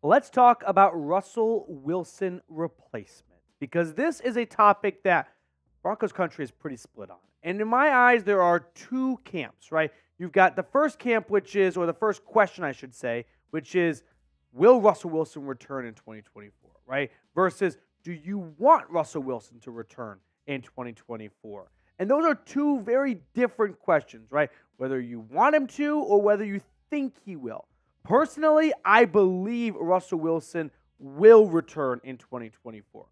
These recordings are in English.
Let's talk about Russell Wilson replacement, because this is a topic that Broncos country is pretty split on. And in my eyes, there are two camps, right? You've got the first camp, which is, or the first question I should say, which is, will Russell Wilson return in 2024, right? Versus, do you want Russell Wilson to return in 2024? And those are two very different questions, right? Whether you want him to or whether you think he will. Personally, I believe Russell Wilson will return in 2024.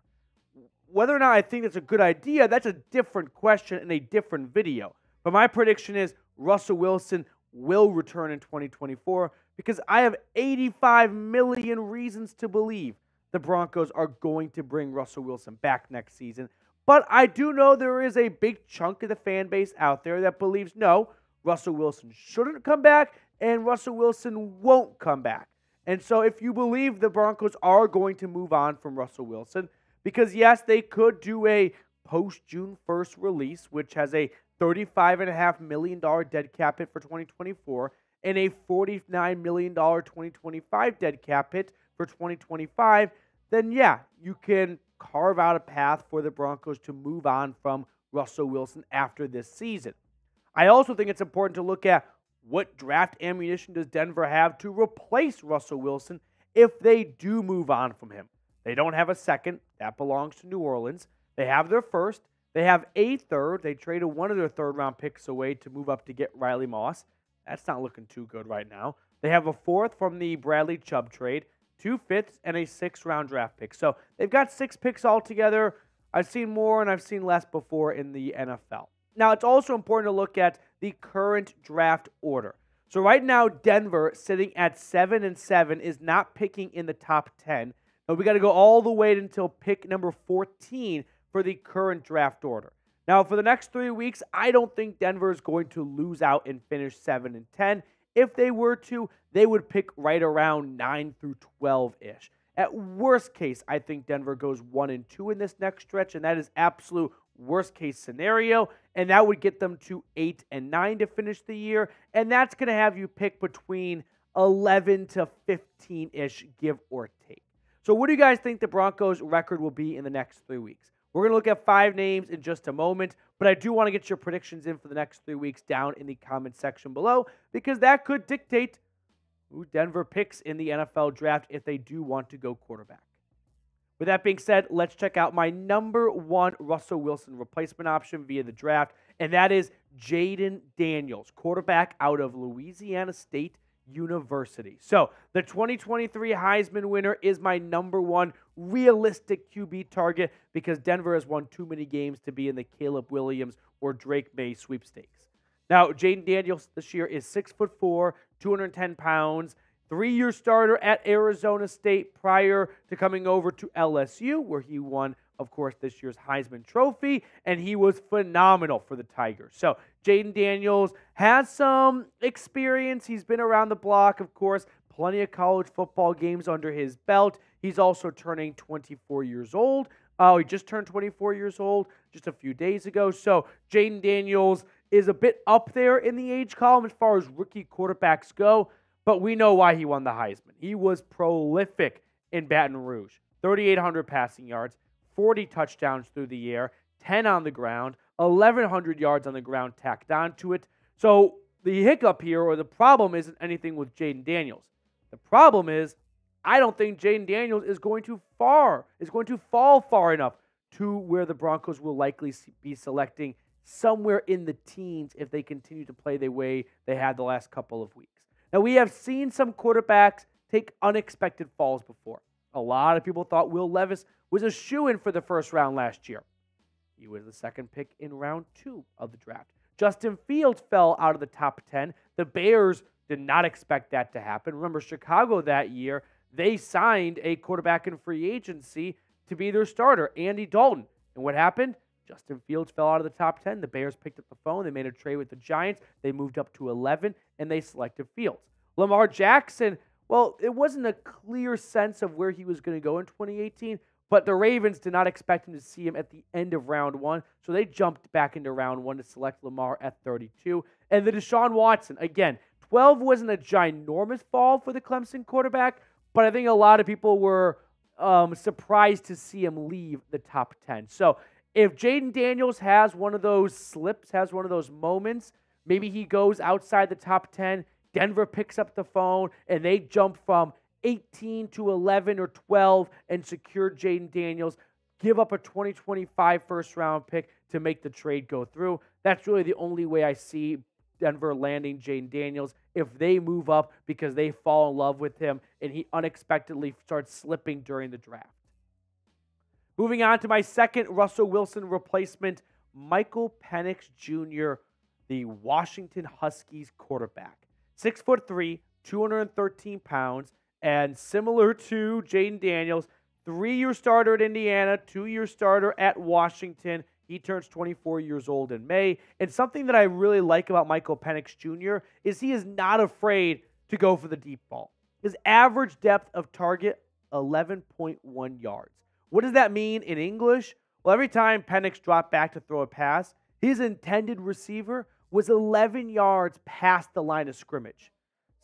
Whether or not I think that's a good idea, that's a different question in a different video. But my prediction is Russell Wilson will return in 2024 because I have 85 million reasons to believe the Broncos are going to bring Russell Wilson back next season. But I do know there is a big chunk of the fan base out there that believes, no, Russell Wilson shouldn't come back and Russell Wilson won't come back. And so if you believe the Broncos are going to move on from Russell Wilson, because yes, they could do a post-June 1st release, which has a $35.5 million dead cap hit for 2024 and a $49 million 2025 dead cap hit for 2025, then yeah, you can carve out a path for the Broncos to move on from Russell Wilson after this season. I also think it's important to look at what draft ammunition does Denver have to replace Russell Wilson if they do move on from him. They don't have a second. That belongs to New Orleans. They have their first. They have a third. They traded one of their third-round picks away to move up to get Riley Moss. That's not looking too good right now. They have a fourth from the Bradley Chubb trade, 2 fifths, and a 6th-round draft pick. So they've got 6 picks altogether. I've seen more and I've seen less before in the NFL. Now, it's also important to look at the current draft order. So right now, Denver, sitting at 7-7, is not picking in the top 10. But we got to go all the way until pick number 14 for the current draft order. Now, for the next 3 weeks, I don't think Denver is going to lose out and finish 7-10. If they were to, they would pick right around 9 through 12-ish. At worst case, I think Denver goes 1-2 in this next stretch, and that is absolute worst case scenario, and that would get them to 8-9 to finish the year, and that's going to have you pick between 11 to 15-ish, give or take. So what do you guys think the Broncos' record will be in the next 3 weeks? We're going to look at 5 names in just a moment, but I do want to get your predictions in for the next 3 weeks down in the comment section below, because that could dictate who Denver picks in the NFL draft if they do want to go quarterback. With that being said, let's check out my number 1 Russell Wilson replacement option via the draft, and that is Jaden Daniels, quarterback out of Louisiana State University. So the 2023 Heisman winner is my number 1 realistic QB target because Denver has won too many games to be in the Caleb Williams or Drake May sweepstakes. Now, Jaden Daniels this year is 6'4", 210 pounds, 3-year starter at Arizona State prior to coming over to LSU, where he won, of course, this year's Heisman Trophy, and he was phenomenal for the Tigers. So Jaden Daniels has some experience. He's been around the block, of course, plenty of college football games under his belt. He's also turning 24 years old. He just turned 24 years old just a few days ago. So Jaden Daniels is a bit up there in the age column as far as rookie quarterbacks go, but we know why he won the Heisman. He was prolific in Baton Rouge. 3,800 passing yards, 40 touchdowns through the air, 10 on the ground, 1,100 yards on the ground tacked onto it. So the hiccup here, or the problem, isn't anything with Jaden Daniels. The problem is, I don't think Jaden Daniels is going to fall far enough to where the Broncos will likely be selecting somewhere in the teens if they continue to play the way they had the last couple of weeks. Now, we have seen some quarterbacks take unexpected falls before. A lot of people thought Will Levis was a shoo-in for the first round last year. He was the second pick in round 2 of the draft. Justin Fields fell out of the top 10. The Bears did not expect that to happen. Remember, Chicago that year, they signed a quarterback in free agency to be their starter, Andy Dalton. And what happened? Justin Fields fell out of the top 10. The Bears picked up the phone. They made a trade with the Giants. They moved up to 11, and they selected Fields. Lamar Jackson, well, it wasn't a clear sense of where he was going to go in 2018, but the Ravens did not expect him to see him at the end of round 1, so they jumped back into round 1 to select Lamar at 32. And the Deshaun Watson, again, 12 wasn't a ginormous fall for the Clemson quarterback, but I think a lot of people were surprised to see him leave the top 10. So if Jaden Daniels has one of those slips, has one of those moments, maybe he goes outside the top 10, Denver picks up the phone, and they jump from 18 to 11 or 12 and secure Jaden Daniels, give up a 2025 first-round pick to make the trade go through. That's really the only way I see Denver landing Jaden Daniels, if they move up because they fall in love with him and he unexpectedly starts slipping during the draft. Moving on to my second Russell Wilson replacement, Michael Penix Jr., the Washington Huskies quarterback. 6'3", 213 pounds, and similar to Jaden Daniels, 3-year starter at Indiana, 2-year starter at Washington. He turns 24 years old in May. And something that I really like about Michael Penix Jr. is he is not afraid to go for the deep ball. His average depth of target, 11.1 yards. What does that mean in English? Well, every time Penix dropped back to throw a pass, his intended receiver was 11 yards past the line of scrimmage.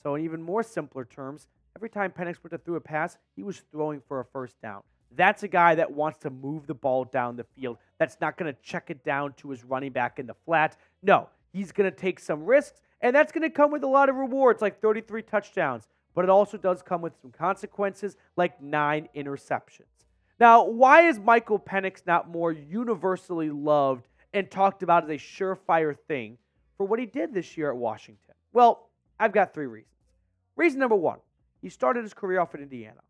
So in even more simpler terms, every time Penix went to throw a pass, he was throwing for a first down. That's a guy that wants to move the ball down the field. That's not going to check it down to his running back in the flat. No, he's going to take some risks, and that's going to come with a lot of rewards, like 33 touchdowns. But it also does come with some consequences, like 9 interceptions. Now, why is Michael Penix not more universally loved and talked about as a surefire thing for what he did this year at Washington? Well, I've got 3 reasons. Reason number 1, he started his career off at Indiana.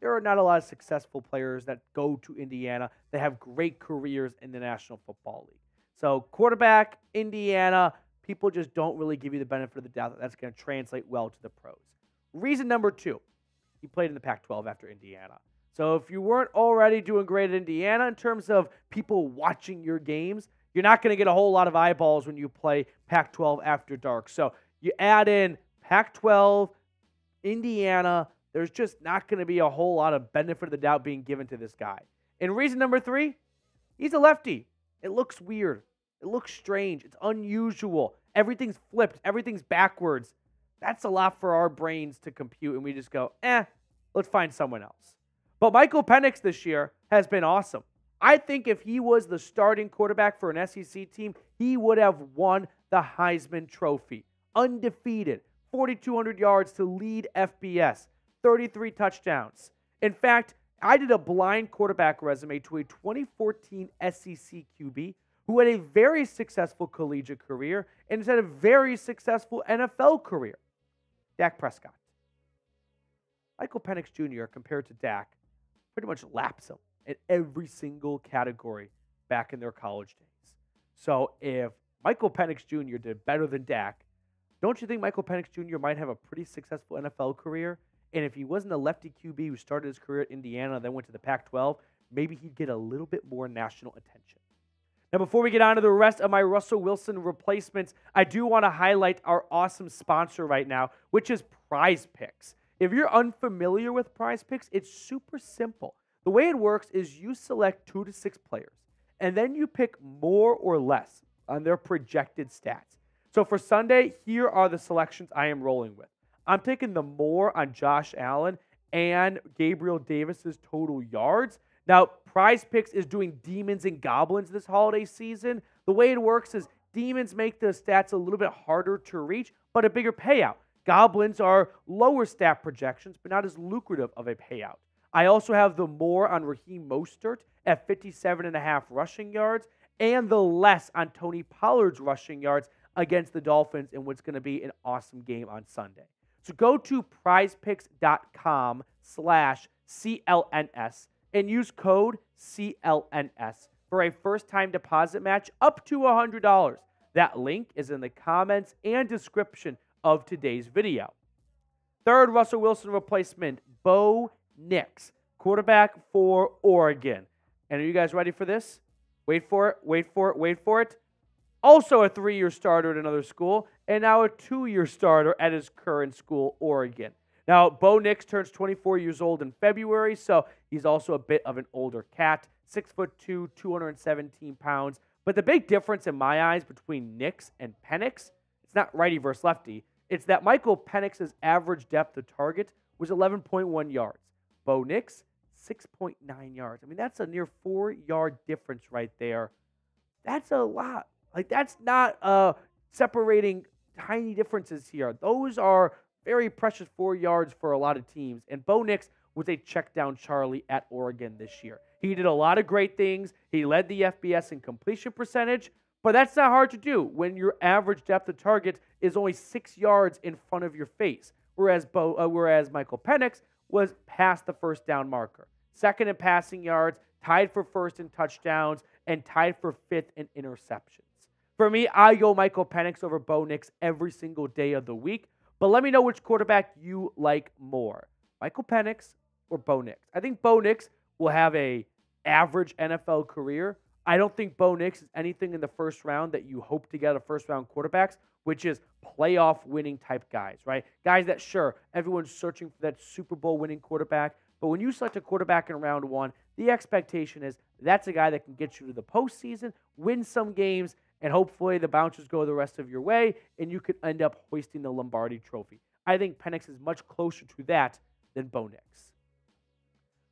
There are not a lot of successful players that go to Indiana that have great careers in the National Football League. So quarterback, Indiana, people just don't really give you the benefit of the doubt that that's going to translate well to the pros. Reason number 2, he played in the Pac-12 after Indiana. So if you weren't already doing great at Indiana in terms of people watching your games, you're not going to get a whole lot of eyeballs when you play Pac-12 after dark. So you add in Pac-12, Indiana, there's just not going to be a whole lot of benefit of the doubt being given to this guy. And reason number 3, he's a lefty. It looks weird. It looks strange. It's unusual. Everything's flipped. Everything's backwards. That's a lot for our brains to compute, and we just go, let's find someone else. But Michael Penix this year has been awesome. I think if he was the starting quarterback for an SEC team, he would have won the Heisman Trophy. Undefeated, 4,200 yards to lead FBS, 33 touchdowns. In fact, I did a blind quarterback resume to a 2014 SEC QB who had a very successful collegiate career and has had a very successful NFL career. Dak Prescott. Michael Penix Jr., compared to Dak, pretty much laps him in every single category back in their college days. So if Michael Penix Jr. did better than Dak, don't you think Michael Penix Jr. might have a pretty successful NFL career? And if he wasn't a lefty QB who started his career at Indiana and then went to the Pac-12, maybe he'd get a little bit more national attention. Now, before we get on to the rest of my Russell Wilson replacements, I do want to highlight our awesome sponsor right now, which is Prize Picks. If you're unfamiliar with Prize Picks, it's super simple. The way it works is you select 2 to 6 players, and then you pick more or less on their projected stats. So for Sunday, here are the selections I am rolling with. I'm taking the more on Josh Allen and Gabriel Davis's total yards. Now, Prize Picks is doing Demons and Goblins this holiday season. The way it works is Demons make the stats a little bit harder to reach, but a bigger payout. Goblins are lower stat projections, but not as lucrative of a payout. I also have the more on Raheem Mostert at 57.5 rushing yards and the less on Tony Pollard's rushing yards against the Dolphins in what's going to be an awesome game on Sunday. So go to prizepicks.com/CLNS and use code CLNS for a first-time deposit match up to $100. That link is in the comments and description of today's video. Third Russell Wilson replacement, Bo Nix, quarterback for Oregon. And are you guys ready for this? Wait for it. Also a 3-year starter at another school, and now a 2-year starter at his current school, Oregon. Now, Bo Nix turns 24 years old in February, so he's also a bit of an older cat. 6'2", 217 pounds. But the big difference in my eyes between Nix and Penix, it's not righty versus lefty. It's that Michael Penix's average depth of target was 11.1 yards. Bo Nix, 6.9 yards. I mean, that's a near 4-yard difference right there. That's a lot. Like, that's not separating tiny differences here. Those are very precious 4 yards for a lot of teams. And Bo Nix was a check down Charlie at Oregon this year. He did a lot of great things. He led the FBS in completion percentage, but that's not hard to do when your average depth of target is only 6 yards in front of your face. Whereas Michael Penix was past the first down marker. Second in passing yards, tied for first in touchdowns, and tied for fifth in interceptions. For me, I go Michael Penix over Bo Nix every single day of the week. But let me know which quarterback you like more, Michael Penix or Bo Nix. I think Bo Nix will have a average NFL career. I don't think Bo Nix is anything in the first round that you hope to get a first-round quarterbacks, which is playoff winning type guys, right? Guys that, sure, everyone's searching for that Super Bowl winning quarterback, but when you select a quarterback in round one, the expectation is that's a guy that can get you to the postseason, win some games, and hopefully the Bouncers go the rest of your way, and you could end up hoisting the Lombardi Trophy. I think Penix is much closer to that than Bo Nix.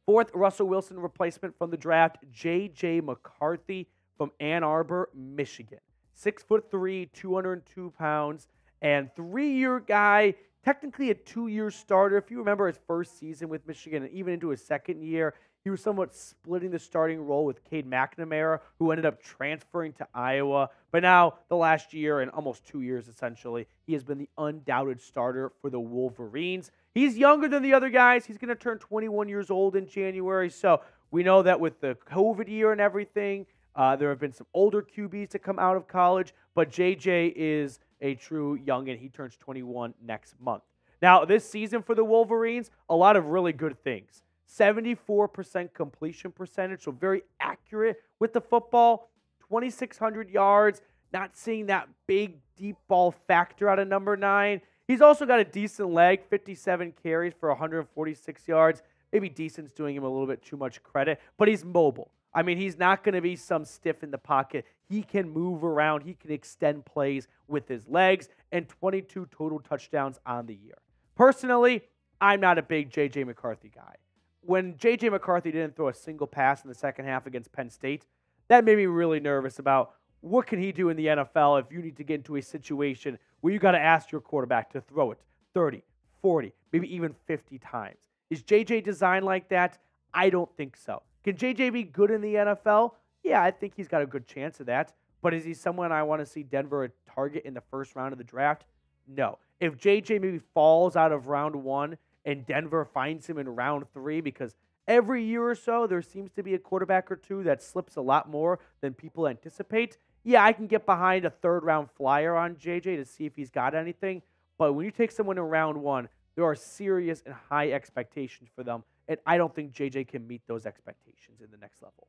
Fourth, Russell Wilson replacement from the draft, JJ McCarthy from Ann Arbor, Michigan. 6'3", 202 pounds, and 3-year guy, technically a 2-year starter. If you remember his first season with Michigan and even into his second year, he was somewhat splitting the starting role with Cade McNamara, who ended up transferring to Iowa. But now, the last year and almost 2 years essentially, he has been the undoubted starter for the Wolverines. He's younger than the other guys. He's going to turn 21 years old in January. So we know that with the COVID year and everything, there have been some older QBs to come out of college. But JJ is a true youngin'. He turns 21 next month. Now, this season for the Wolverines, a lot of really good things. 74% completion percentage, so very accurate with the football. 2,600 yards, not seeing that big deep ball factor out of number 9. He's also got a decent leg, 57 carries for 146 yards. Maybe decent's doing him a little bit too much credit, but he's mobile. I mean, he's not going to be some stiff in the pocket. He can move around. He can extend plays with his legs, and 22 total touchdowns on the year. Personally, I'm not a big JJ McCarthy guy. When JJ McCarthy didn't throw a single pass in the second half against Penn State, that made me really nervous about what can he do in the NFL if you need to get into a situation where you got to ask your quarterback to throw it 30, 40, maybe even 50 times. Is JJ designed like that? I don't think so. Can JJ be good in the NFL? Yeah, I think he's got a good chance of that. But is he someone I want to see Denver target in the first round of the draft? No. If JJ maybe falls out of round 1 and Denver finds him in round 3, because every year or so there seems to be a quarterback or two that slips a lot more than people anticipate, yeah, I can get behind a third-round flyer on JJ to see if he's got anything. But when you take someone in round 1, there are serious and high expectations for them, and I don't think JJ can meet those expectations in the next level.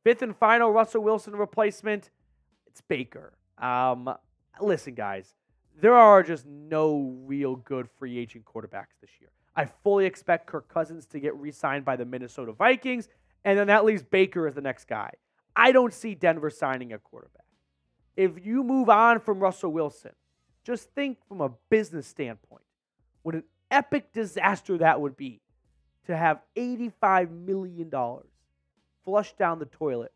Fifth and final Russell Wilson replacement, it's Baker. Listen, guys, there are just no real good free agent quarterbacks this year. I fully expect Kirk Cousins to get re-signed by the Minnesota Vikings, and then that leaves Baker as the next guy. I don't see Denver signing a quarterback. If you move on from Russell Wilson, just think from a business standpoint, what an epic disaster that would be to have $85 million flushed down the toilet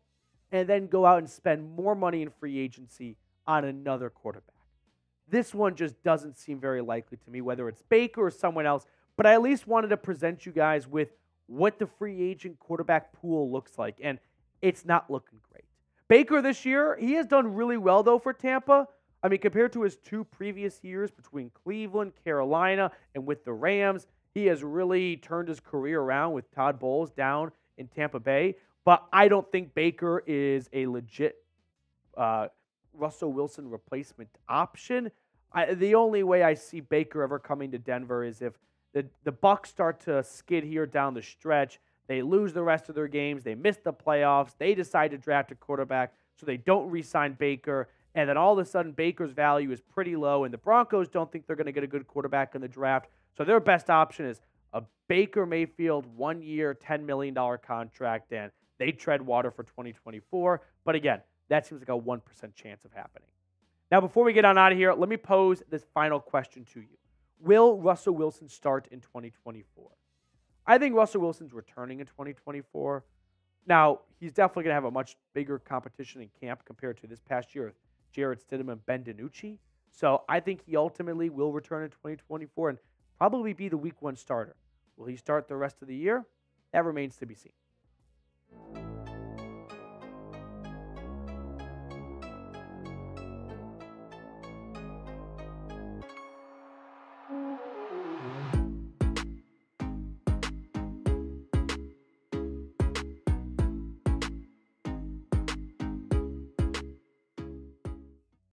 and then go out and spend more money in free agency on another quarterback. This one just doesn't seem very likely to me, whether it's Baker or someone else, but I at least wanted to present you guys with what the free agent quarterback pool looks like, and it's not looking great. Baker this year, he has done really well, though, for Tampa. I mean, compared to his 2 previous years between Cleveland, Carolina, and with the Rams, he has really turned his career around with Todd Bowles down in Tampa Bay. But I don't think Baker is a legit Russell Wilson replacement option. The only way I see Baker ever coming to Denver is if the Bucs start to skid here down the stretch. They lose the rest of their games. They miss the playoffs. They decide to draft a quarterback, so they don't re-sign Baker. And then all of a sudden, Baker's value is pretty low, and the Broncos don't think they're going to get a good quarterback in the draft. So their best option is a Baker Mayfield 1-year, $10 million contract, and they tread water for 2024. But again, that seems like a 1% chance of happening. Now, before we get on out of here, let me pose this final question to you. Will Russell Wilson start in 2024? I think Russell Wilson's returning in 2024. Now, he's definitely going to have a much bigger competition in camp compared to this past year with Jarrett Stidham and Ben DiNucci. So I think he ultimately will return in 2024 and probably be the week 1 starter. Will he start the rest of the year? That remains to be seen.